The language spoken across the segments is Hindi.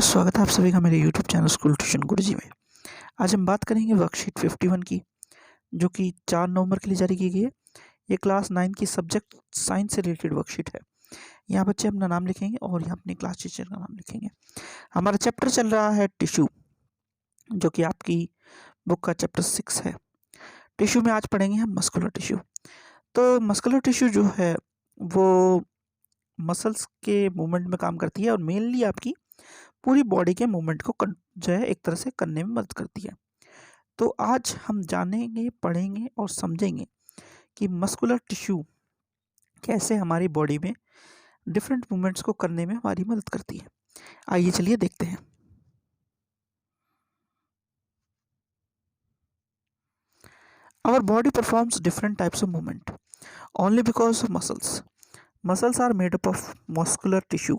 स्वागत है आप सभी का मेरे यूट्यूब चैनल स्कूल ट्यूशन गुरुजी में। आज हम बात करेंगे वर्कशीट 51 की, जो कि 4 नवंबर के लिए जारी की गई है। ये क्लास 9 की सब्जेक्ट साइंस से रिलेटेड वर्कशीट है। यहाँ बच्चे अपना नाम लिखेंगे और यहाँ अपनी क्लास टीचर का नाम लिखेंगे। हमारा चैप्टर चल रहा है टिश्यू, जो कि आपकी बुक का चैप्टर 6 है। टिश्यू में आज पढ़ेंगे हम मस्कुलर टिश्यू। तो मस्कुलर टिश्यू जो है वो मसल्स के मूवमेंट में काम करती है और मेनली आपकी पूरी बॉडी के मूवमेंट को जो है एक तरह से करने में मदद करती है। तो आज हम जानेंगे, पढ़ेंगे और समझेंगे कि मस्कुलर टिश्यू कैसे हमारी बॉडी में डिफरेंट मूवमेंट्स को करने में हमारी मदद करती है। आइए चलिए देखते हैं। Our body performs different types of movement only because of muscles. Muscles are made up of muscular tissue,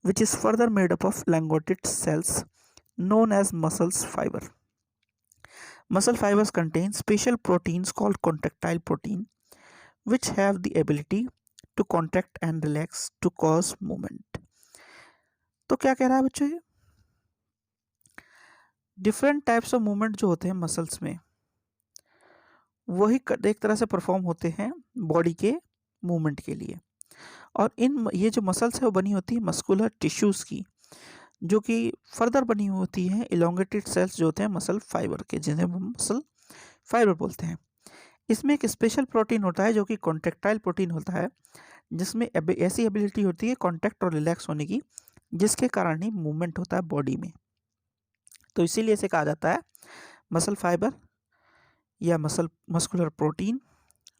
which is further made up of elongated cells known as muscle fiber. Muscle fibers contain special proteins called contractile protein, which have the ability to contract and relax to cause movement. तो क्या कह रहा है बच्चों, ये डिफरेंट टाइप्स ऑफ मूवमेंट जो होते हैं मसल्स में, वही एक तरह से परफॉर्म होते हैं बॉडी के मूवमेंट के लिए। और ये जो मसल्स है वो बनी होती है मस्कुलर टिश्यूज़ की, जो कि फर्दर बनी होती हैं इलोंगेटेड सेल्स जो होते हैं मसल फाइबर के, जिन्हें हम मसल फाइबर बोलते हैं। इसमें एक स्पेशल प्रोटीन होता है जो कि कॉन्ट्रैक्टाइल प्रोटीन होता है, जिसमें ऐसी एबिलिटी होती है कॉन्टैक्ट और रिलैक्स होने की, जिसके कारण ही मूवमेंट होता है बॉडी में। तो इसीलिए इसे कहा जाता है मसल फाइबर या मस्कुलर प्रोटीन,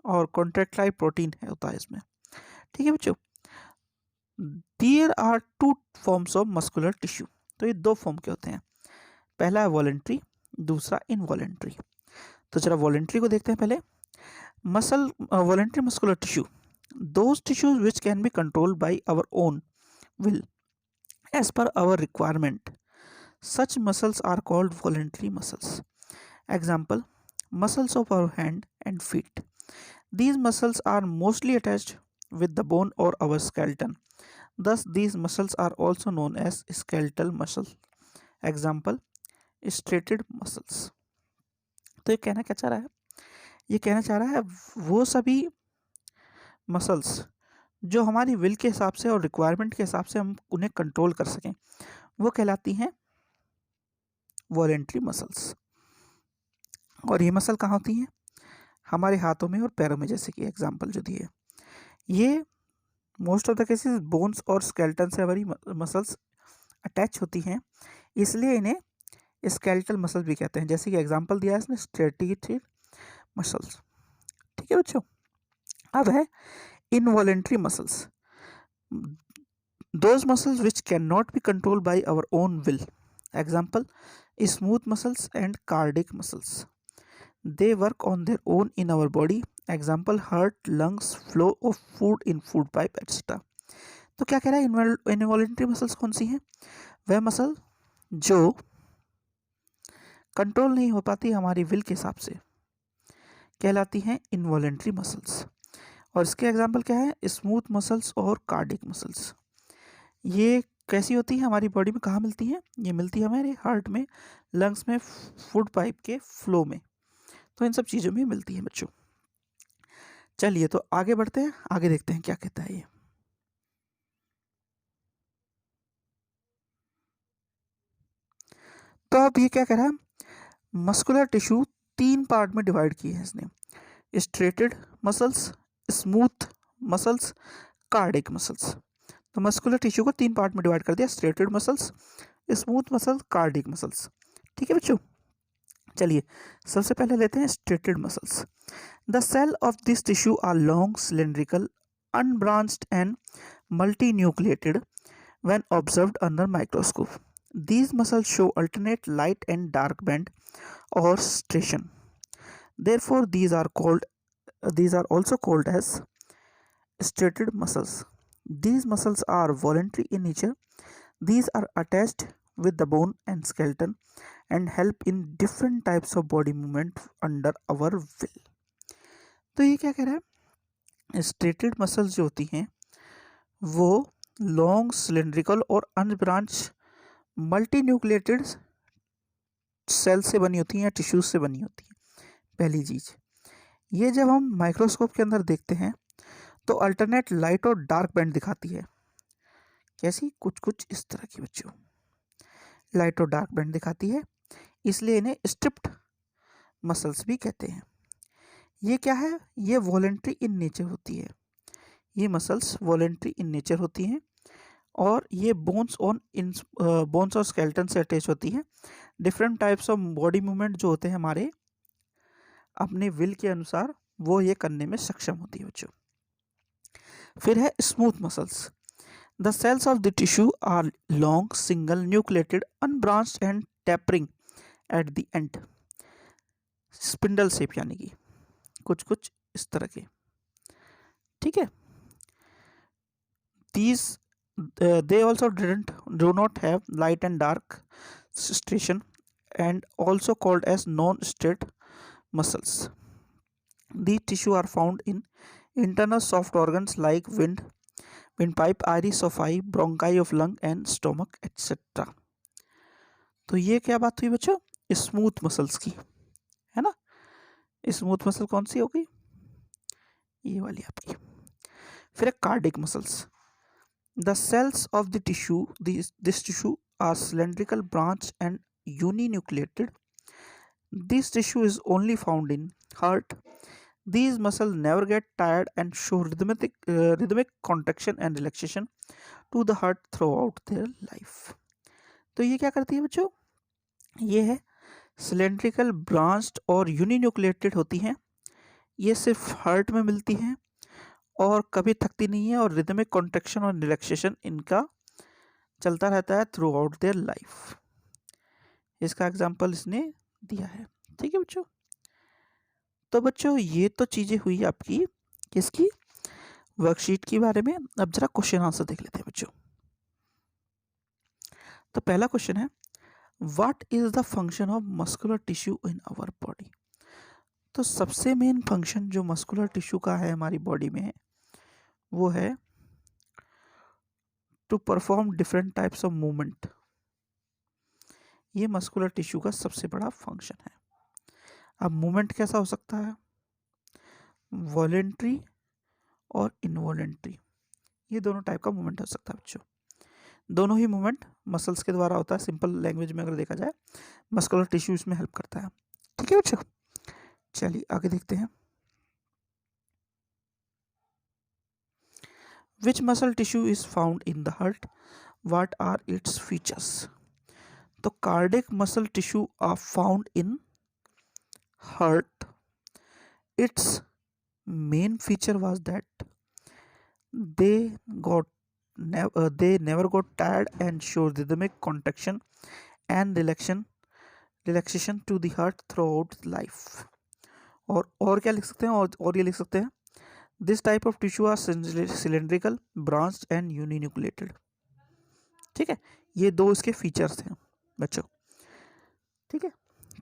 और कॉन्ट्रैक्टाइल प्रोटीन होता है इसमें। ठीक है बच्चों, there are 2 forms of muscular tissue. तो ये 2 फॉर्म के होते हैं, पहला है वॉलेंट्री, दूसरा इनवॉलेंट्री। तो जरा वॉलेंट्री को देखते हैं पहले। voluntary muscular tissue, those tissues which can be controlled by our own will as per our requirement. Such muscles are called voluntary muscles. Example, muscles of our hand and feet. These muscles are mostly attached with the bone or our skeleton. Thus, these muscles are also known as skeletal muscles. Example, striated muscles. तो ये कहना क्या चाह रहा है? ये कहना चाह रहा है वो सभी मसल्स जो हमारी विल के हिसाब से और रिक्वायरमेंट के हिसाब से हम उन्हें कंट्रोल कर सकें, वो कहलाती हैं वॉलेंट्री मसल्स। और ये मसल कहाँ होती हैं? हमारे हाथों में और पैरों में, जैसे कि एग्जांपल जो दिए। ये most of the cases bones और स्केलेटन से हमारी मसल्स अटैच होती हैं, इसलिए इन्हें स्केलेटल मसल भी कहते हैं। जैसे कि एग्जांपल दिया है इसने, स्ट्रेटिक मसल्स। ठीक है बच्चों, अब है involuntary muscles, those muscles which cannot be controlled by our own will. Example, smooth muscles and cardiac muscles. They work on their own in our body. Example, heart, lungs, flow of food in food pipe, etc. तो क्या कह रहा है, इनवॉलेंट्री मसल्स कौन सी हैं? वह मसल जो कंट्रोल नहीं हो पाती हमारी विल के हिसाब से, कहलाती हैं इनवॉलेंट्री मसल्स। और इसके एग्जाम्पल क्या है? स्मूथ मसल्स और कार्डिक मसल्स। ये कैसी होती है हमारी बॉडी में, कहाँ मिलती है? ये मिलती है हमारे हार्ट में, लंग्स में, फूड पाइप के फ्लो में। तो इन सब चीज़ों में मिलती है बच्चों। चलिए तो आगे बढ़ते हैं, आगे देखते हैं क्या कहता है ये। तो अब ये क्या कह रहा है, मस्कुलर टिश्यू 3 पार्ट में डिवाइड किए हैं इसने, striated muscles, smooth muscles, cardiac muscles. तो मस्कुलर टिश्यू को 3 पार्ट में डिवाइड कर दिया, striated muscles, smooth muscles, cardiac muscles. ठीक है बच्चों, चलिए सबसे पहले लेते हैं striated muscles. The cell of this tissue are long, cylindrical, unbranched and multinucleated when observed under microscope. These muscles show alternate light and dark band or striation. Therefore, these are also called as striated muscles. These muscles are voluntary in nature. These are attached with the bone and skeleton and help in different types of body movement under our will. तो ये क्या कह रहा है, स्ट्रेटेड मसल्स जो होती हैं वो लॉन्ग, सिलेंड्रिकल और अनब्रांच मल्टी न्यूक्लिएटेड सेल से बनी होती हैं या टिश्यूज से बनी होती हैं। पहली चीज़, ये जब हम माइक्रोस्कोप के अंदर देखते हैं तो अल्टरनेट लाइट और डार्क बैंड दिखाती है। कैसी? कुछ कुछ इस तरह की बच्चों, लाइट और डार्क बैंड दिखाती है, इसलिए इन्हें स्ट्रिप्ड मसल्स भी कहते हैं। ये क्या है? ये वॉलेंट्री इन नेचर होती है। ये मसल्स वॉलेंट्री इन नेचर होती हैं और ये बोन्स और स्केलेटन से अटैच होती है। Different types of body movement जो होते हैं हमारे अपने विल के अनुसार, वो ये करने में सक्षम होती है बच्चों। फिर है smooth muscles. The cells of the tissue are long, single nucleated, unbranched and tapering at the end. Spindle shape यानी कि कुछ कुछ इस तरह के, ठीक है। These they also do not have light and dark station and also called as non-straight muscles. These tissue are found in internal soft organs like windpipe, iris of eye, bronchi of lung and stomach etc. तो ये क्या बात हुई बच्चों? स्मूथ मसल्स की, है ना। स्मूथ मसल कौन सी होगी? ये वाली आपकी। फिर cardiac muscles. The cells of the tissue, this tissue are cylindrical, branched and uninucleated. This tissue is only found in heart. These muscles never get tired and show rhythmic contraction and relaxation to the heart throughout their life. तो ये क्या करती है बच्चों? ये है cylindrical, branched और uninucleated होती हैं। ये सिर्फ हार्ट में मिलती हैं और कभी थकती नहीं है और रिदमिक कॉन्ट्रैक्शन और रिलैक्सेशन इनका चलता रहता है थ्रू आउट देयर लाइफ। इसका एग्जाम्पल इसने दिया है, ठीक है बच्चों। तो बच्चों ये तो चीज़ें हुई आपकी किसकी? वर्कशीट के बारे में। अब जरा क्वेश्चन आंसर देख लेते हैं बच्चों। तो पहला क्वेश्चन है, what is the function of muscular tissue in our body? तो सबसे मेन फंक्शन जो मस्कुलर टिश्यू का है हमारी बॉडी में, वो है to perform different types of movement. ये मस्कुलर टिश्यू का सबसे बड़ा फंक्शन है। अब मूवमेंट कैसा हो सकता है? वॉलेंट्री और इनवॉलेंट्री, ये दोनों टाइप का मूवमेंट हो सकता है बच्चों। दोनों ही मूवमेंट मसल्स के द्वारा होता है। सिंपल लैंग्वेज में अगर देखा जाए, मस्कुलर टिश्यू इसमें हेल्प करता है, ठीक है बच्चों। चलिए आगे देखते हैं। Which muscle tissue is found in the heart? What are its features? तो cardiac muscle tissue are found in heart. Its main feature was that they never got tired and showed rhythmic contraction and relaxation to the heart throughout life. और क्या लिख सकते हैं? और ये लिख सकते हैं, This type of tissue are cylindrical, branched and uninucleated. ठीक है, ये दो इसके फीचर्स हैं बच्चों, ठीक है।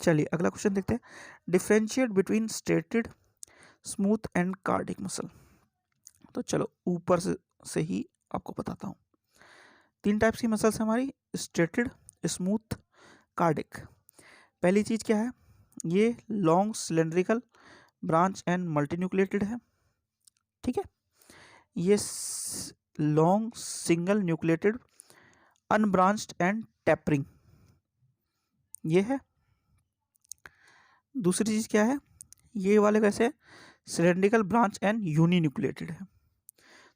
चलिए अगला क्वेश्चन देखते हैं। Differentiate between striated, smooth and cardiac muscle. तो चलो ऊपर से ही आपको बताता हूँ। तीन टाइप्स की मसल्स हमारी, स्ट्रेटेड, स्मूथ, कार्डिक। पहली चीज़ क्या है? ये long, cylindrical, branch and multinucleated है, ठीक है। ये long, single nucleated, unbranched and tapering, ये है। दूसरी चीज़ क्या है? ये वाले कैसे? सिलेंड्रिकल, ब्रांच एंड यूनिन्यूक्लिएटेड है।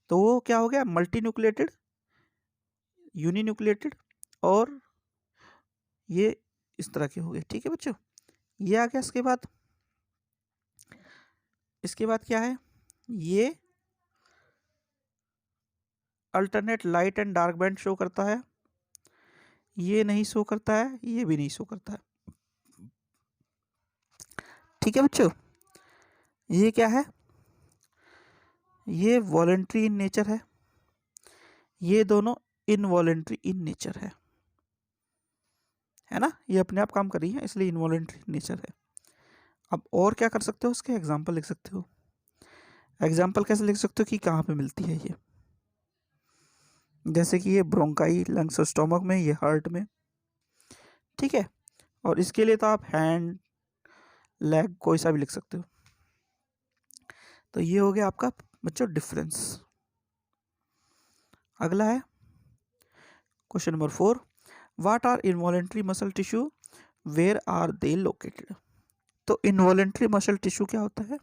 तो वो क्या हो गया? मल्टी न्यूक्लिएटेड, यूनिन्यूक्लिएटेड और ये इस तरह के हो गए, ठीक है बच्चों। ये आ गया। इसके बाद क्या है? ये alternate light and dark band show करता है, ये नहीं शो करता है, ये भी नहीं शो करता है, ठीक है बच्चों। ये क्या है? ये वॉलेंट्री इन नेचर है, ये दोनों इनवॉलेंट्री इन नेचर है ना। ये अपने आप काम कर रही है, इसलिए इनवॉलेंट्री इन नेचर है। अब और क्या कर सकते हो? उसके एग्जाम्पल लिख सकते हो। एग्जाम्पल कैसे लिख सकते हो कि कहाँ पे मिलती है ये? जैसे कि ये ब्रोंकाई, लंग्स और स्टोमक में, ये हार्ट में, ठीक है। और इसके लिए तो आप हैंड, लेग कोई सा भी लिख सकते हो। तो ये हो गया आपका बच्चों डिफरेंस। अगला है question number 4, what are involuntary muscle tissue, where are they located. तो इनवॉलेंट्री मसल टिश्यू क्या होता है?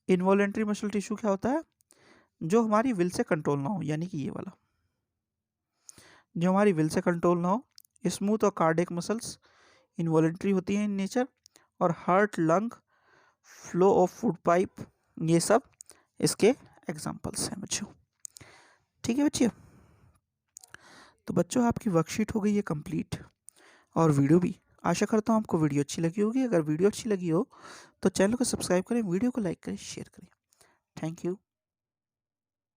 इनवॉलेंट्री मसल टिश्यू क्या होता है? जो हमारी विल से कंट्रोल ना हो, यानी कि ये वाला, जो हमारी विल से कंट्रोल ना हो। स्मूथ और कार्डियक मसल्स इनवॉलेंट्री होती हैं इन नेचर, और heart, lung, flow of food pipe, ये सब इसके एग्जाम्पल्स हैं बच्चों। ठीक है बच्चे, तो बच्चों आपकी वर्कशीट हो गई है कंप्लीट, और वीडियो भी। आशा करता हूँ आपको वीडियो अच्छी लगी होगी। अगर वीडियो अच्छी लगी हो तो चैनल को सब्सक्राइब करें, वीडियो को लाइक करें, शेयर करें। Thank you.